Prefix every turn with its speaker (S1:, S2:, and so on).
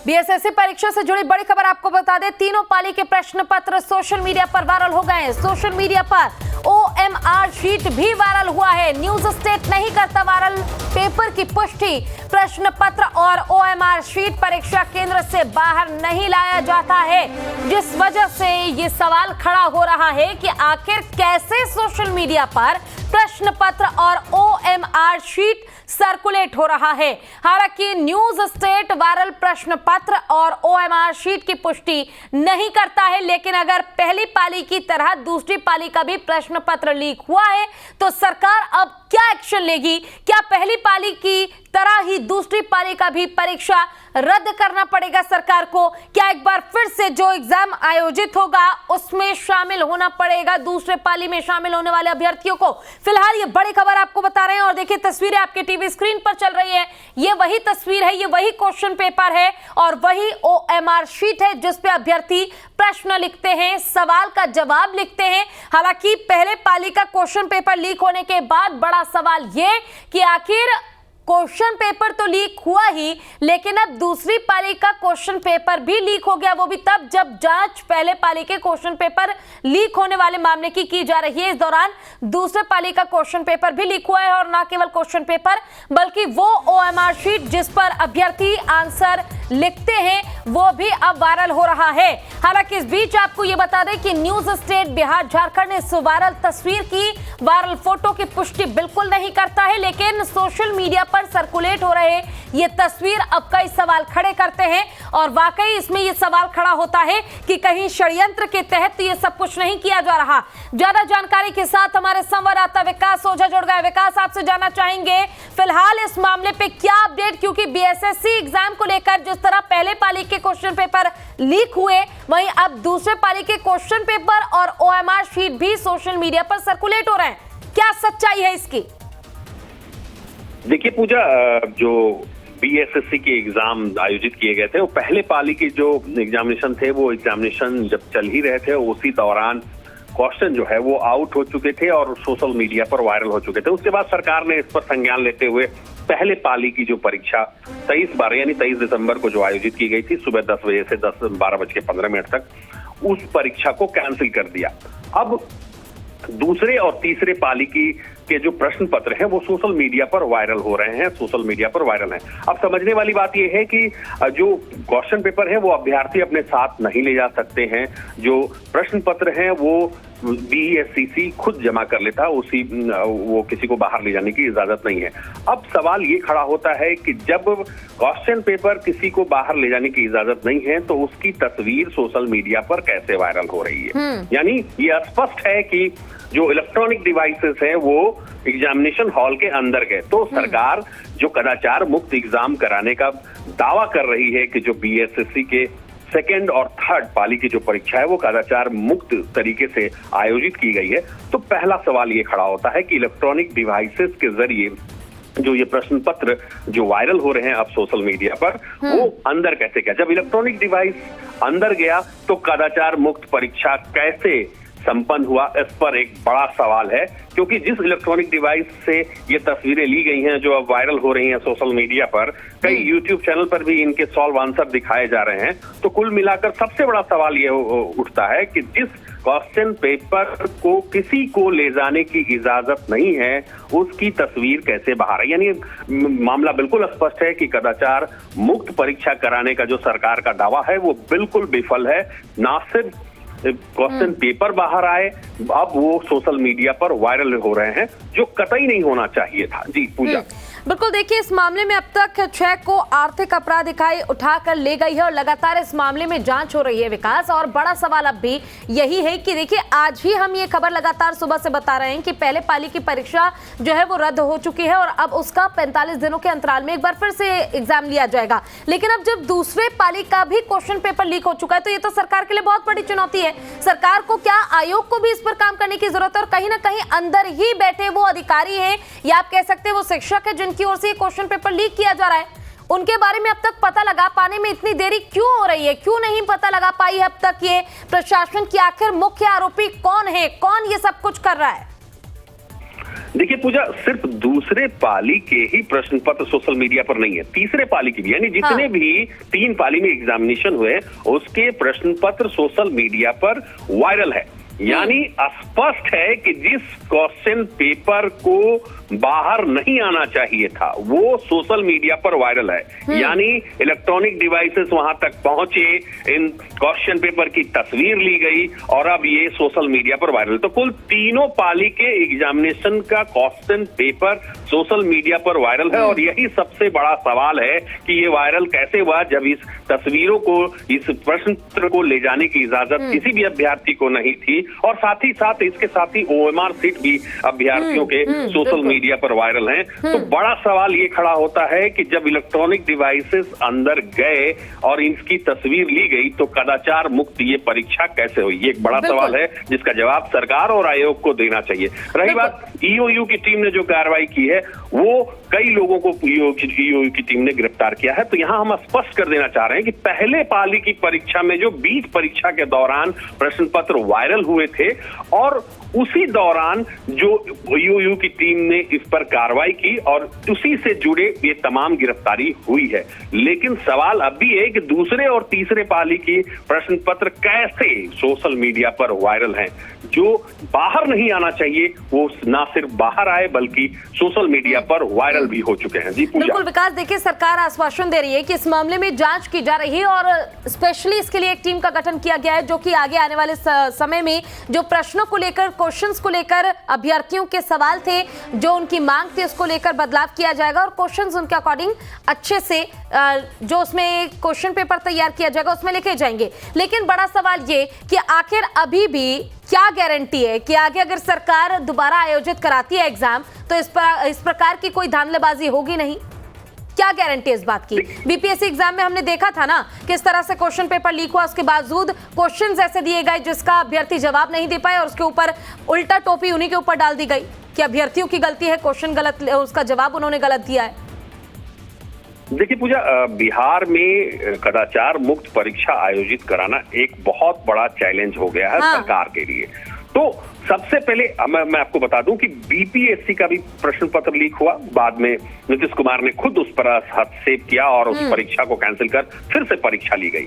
S1: BSSC परीक्षा से जुड़ी बड़ी खबर आपको बता दें, तीनों पाली के प्रश्न पत्र सोशल मीडिया पर वायरल हो गए हैं। सोशल मीडिया पर ओएमआर शीट भी वायरल हुआ है। न्यूज स्टेट नहीं करता वायरल पेपर की पुष्टि। प्रश्न पत्र और ओएमआर शीट परीक्षा केंद्र से बाहर नहीं लाया जाता है, जिस वजह से ये सवाल खड़ा हो रहा है कि आखिर कैसे सोशल मीडिया पर प्रश्न पत्र और ओएमआर शीट सर्कुलेट हो रहा है। हालांकि न्यूज स्टेट वायरल प्रश्न पत्र और ओएमआर शीट की पुष्टि नहीं करता है, लेकिन अगर पहली पाली की तरह दूसरी पाली का भी प्रश्न पत्र लीक हुआ है तो सरकार अब क्या एक्शन लेगी? क्या पहली पाली की तरह ही दूसरी पाली का भी परीक्षा रद्द करना पड़ेगा सरकार को? क्या एक बार फिर से जो एग्जाम आयोजित होगा उसमें शामिल होना पड़ेगा दूसरे पाली में शामिल होने वाले अभ्यर्थियों को? फिलहाल ये बड़ी खबर आपको बता रहे हैं और देखिए तस्वीरें आपके टीवी स्क्रीन पर चल रही है। ये वही तस्वीर है, ये वही क्वेश्चन पेपर है और वही ओएमआर शीट है जिस पे अभ्यर्थी प्रश्न लिखते हैं, सवाल का जवाब लिखते हैं। हालांकि पहले पाली का क्वेश्चन पेपर लीक होने के बाद बड़ा सवाल ये कि आखिर क्वेश्चन पेपर तो लीक हुआ ही, लेकिन अब दूसरी पाली का क्वेश्चन पेपर भी लीक हो गया। वो भी तब जब जांच पहले पाली के क्वेश्चन पेपर लीक होने वाले मामले की जा रही है। इस दौरान दूसरे पाली का क्वेश्चन पेपर भी लीक हुआ है और ना केवल क्वेश्चन पेपर बल्कि वो ओएमआर शीट जिस पर अभ्यर्थी आंसर लिखते हैं वो भी अब वायरल हो रहा है। हालांकि इस बीच आपको ये बता दें कि न्यूज स्टेट बिहार झारखंड ने इस वायरल तस्वीर की, वायरल फोटो की पुष्टि बिल्कुल नहीं करता है, लेकिन सोशल मीडिया पर सर्कुलेट हो रहे ये तस्वीर अब कई सवाल खड़े करते हैं और वाकई इसमें ये सवाल खड़ा होता है कि कहीं षड्यंत्र के तहत ये सब कुछ नहीं किया जा रहा। ज्यादा जानकारी के साथ हमारे संवाददाता विकास ओझा जुड़ गए। विकास, आपसे जानना चाहेंगे फिलहाल इस मामले पे क्या अपडेट, क्योंकि बीएसएससी एग्जाम को लेकर जिस तरह पहले पाली के क्वेश्चन पेपर लीक हुए, वहीं अब दूसरे पाली के क्वेश्चन पेपर और ओएमआर शीट भी सोशल मीडिया पर सर्कुलेट हो रहे हैं। क्या सच्चाई है इसकी?
S2: देखिए पूजा, जो बीएसएससी के एग्जाम आयोजित किए गए थे वो पहले पाली के जो एग्जामिनेशन थे वो एग्जामिनेशन जब चल ही रहे थे उसी दौरान क्वेश्चन जो है वो आउट हो चुके थे और सोशल मीडिया पर वायरल हो चुके थे। उसके बाद सरकार ने इस पर संज्ञान लेते हुए पहले पाली की जो परीक्षा 23 दिसंबर को जो आयोजित की गई थी सुबह 10 बजे से 12:15 तक, उस परीक्षा को कैंसिल कर दिया। अब दूसरे और तीसरे पाली के जो प्रश्न पत्र हैं वो सोशल मीडिया पर वायरल हो रहे हैं, सोशल मीडिया पर वायरल हैं। अब समझने वाली बात यह है कि जो क्वेश्चन पेपर है वो अभ्यर्थी अपने साथ नहीं ले जा सकते हैं। जो प्रश्न पत्र हैं वो बीएससीसी खुद जमा कर लेता, वो किसी को बाहर ले जाने की इजाजत नहीं है। अब सवाल ये खड़ा होता है कि जब क्वेश्चन पेपर किसी को बाहर ले जाने की इजाजत नहीं है तो उसकी तस्वीर सोशल मीडिया पर कैसे वायरल हो रही है? यानी ये स्पष्ट है कि जो इलेक्ट्रॉनिक डिवाइसेस हैं वो एग्जामिनेशन हॉल के अंदर गए। तो सरकार जो कदाचार मुक्त एग्जाम कराने का दावा कर रही है कि जो बीएसएससी के सेकेंड और थर्ड पाली की जो परीक्षा है वो कदाचार मुक्त तरीके से आयोजित की गई है, तो पहला सवाल ये खड़ा होता है कि इलेक्ट्रॉनिक डिवाइसेस के जरिए जो ये प्रश्न पत्र जो वायरल हो रहे हैं अब सोशल मीडिया पर वो अंदर कैसे गया? जब इलेक्ट्रॉनिक डिवाइस अंदर गया तो कदाचार मुक्त परीक्षा कैसे संपन्न हुआ? इस पर एक बड़ा सवाल है, क्योंकि जिस इलेक्ट्रॉनिक डिवाइस से ये तस्वीरें ली गई हैं जो अब वायरल हो रही हैं सोशल मीडिया पर, कई यूट्यूब चैनल पर भी इनके सॉल्व आंसर दिखाए जा रहे हैं। तो कुल मिलाकर सबसे बड़ा सवाल ये उठता है कि जिस क्वेश्चन पेपर को किसी को ले जाने की इजाजत नहीं है उसकी तस्वीर कैसे बाहर है? यानी मामला बिल्कुल स्पष्ट है कि कदाचार मुक्त परीक्षा कराने का जो सरकार का दावा है वो बिल्कुल विफल है। ना सिर्फ क्वेश्चन पेपर बाहर आए, अब वो सोशल मीडिया पर वायरल हो रहे हैं, जो कतई नहीं होना चाहिए था। जी पूजा।
S1: बिल्कुल, देखिए इस मामले में अब तक 6 को आर्थिक अपराध इकाई उठाकर ले गई है और लगातार इस मामले में जांच हो रही है विकास। और बड़ा सवाल अब भी यही है कि देखिए आज ही हम ये खबर लगातार सुबह से बता रहे हैं कि पहले पाली की परीक्षा जो है वो रद्द हो चुकी है और अब उसका 45 दिनों के अंतराल में एक बार फिर से एग्जाम लिया जाएगा। लेकिन अब जब दूसरे पाली का भी क्वेश्चन पेपर लीक हो चुका है तो ये तो सरकार के लिए बहुत बड़ी चुनौती है। सरकार को क्या आयोग को भी इस पर काम करने की जरूरत है और कहीं ना कहीं अंदर ही बैठे वो अधिकारी हैं या आप कह सकते हैं वो शिक्षक है की ओर से क्वेश्चन पेपर लीक किया जा रहा है, उनके बारे में अब तक पता लगा पाने में इतनी देरी क्यों हो रही है? क्यों नहीं पता लगा पाई है अब तक ये प्रशासन की आखिर मुख्य आरोपी कौन है, कौन ये सब कुछ कर रहा है?
S2: देखिए पूजा, सिर्फ दूसरे पाली के ही प्रश्न पत्र सोशल मीडिया पर नहीं है, तीसरे पाली की भी, यानी जितने भी 3 पाली में एग्जामिनेशन हुए उसके प्रश्न पत्र सोशल मीडिया पर वायरल है। यानी स्पष्ट है कि जिस क्वेश्चन पेपर को बाहर नहीं आना चाहिए था वो सोशल मीडिया पर वायरल है। यानी इलेक्ट्रॉनिक डिवाइसेस वहां तक पहुंचे, इन क्वेश्चन पेपर की तस्वीर ली गई और अब ये सोशल मीडिया पर वायरल। तो कुल तीनों पाली के एग्जामिनेशन का क्वेश्चन पेपर सोशल मीडिया पर वायरल है और यही सबसे बड़ा सवाल है कि ये वायरल कैसे हुआ, जब इस तस्वीरों को, इस प्रश्न पत्र को ले जाने की इजाजत किसी भी अभ्यर्थी को नहीं थी और साथ ही साथ इसके साथ ही OMR सीट भी अभ्यर्थियों के सोशल मीडिया पर वायरल हैं। तो बड़ा सवाल ये खड़ा होता है कि जब इलेक्ट्रॉनिक डिवाइसेस अंदर गए और इनकी तस्वीर ली गई तो कदाचार मुक्त ये परीक्षा कैसे हुई, ये एक बड़ा सवाल है जिसका जवाब सरकार और आयोग को देना चाहिए। रही बात EOU की टीम ने जो कार्रवाई की है वो कई लोगों को EOU की टीम ने गिरफ्तार किया है। तो यहां हम स्पष्ट कर देना चाह रहे हैं कि पहले पाली की परीक्षा में जो बीच परीक्षा के दौरान प्रश्न पत्र वायरल हुए थे और उसी दौरान जो EOU की टीम ने इस पर कार्रवाई की और उसी से जुड़े ये तमाम गिरफ्तारी हुई है। लेकिन सवाल अब भी है कि दूसरे और तीसरे पाली की प्रश्न पत्र कैसे सोशल मीडिया पर वायरल हैं। जो बाहर नहीं आना चाहिए वो ना सिर्फ बाहर आए बल्कि सोशल मीडिया पर वायरल भी हो चुके हैं। जी पूजा।
S1: बिल्कुल विकास, देखिए सरकार आश्वासन दे रही है कि इस मामले में जांच की जा रही है और स्पेशली इसके लिए एक टीम का गठन किया गया है जो कि आगे आने वाले समय में जो प्रश्नों को लेकर, क्वेश्चंस को लेकर, अभ्यर्थियों के सवाल थे, जो उनकी मांग थी उसको लेकर बदलाव किया जाएगा और क्वेश्चंस उनके अकॉर्डिंग अच्छे से जो उसमें क्वेश्चन पेपर तैयार किया जाएगा उसमें लिखे जाएंगे। लेकिन बड़ा सवाल ये कि आखिर अभी भी क्या गारंटी है कि आगे अगर सरकार दोबारा आयोजित कराती है एग्जाम तो इस प्रकार की कोई धांधलेबाजी होगी नहीं? क्या गारंटी है इस बात की? बीपीएससी एग्जाम में हमने देखा था ना किस तरह से क्वेश्चन पेपर लीक हुआ, उसके बावजूद क्वेश्चंस ऐसे दिए गए जिसका अभ्यर्थी जवाब नहीं दे पाए और उसके ऊपर उल्टा टोपी उन्हीं के ऊपर डाल दी गई कि अभ्यर्थियों की गलती है, क्वेश्चन गलत, उसका जवाब उन्होंने गलत दिया है।
S2: देखिए पूजा, बिहार में कदाचार मुक्त परीक्षा आयोजित कराना एक बहुत बड़ा चैलेंज हो गया है सरकार के लिए। तो सबसे पहले मैं आपको बता दूं कि बीपीएससी का भी प्रश्न पत्र लीक हुआ, बाद में नीतीश कुमार ने खुद उस पर हस्तक्षेप किया और उस परीक्षा को कैंसिल कर फिर से परीक्षा ली गई।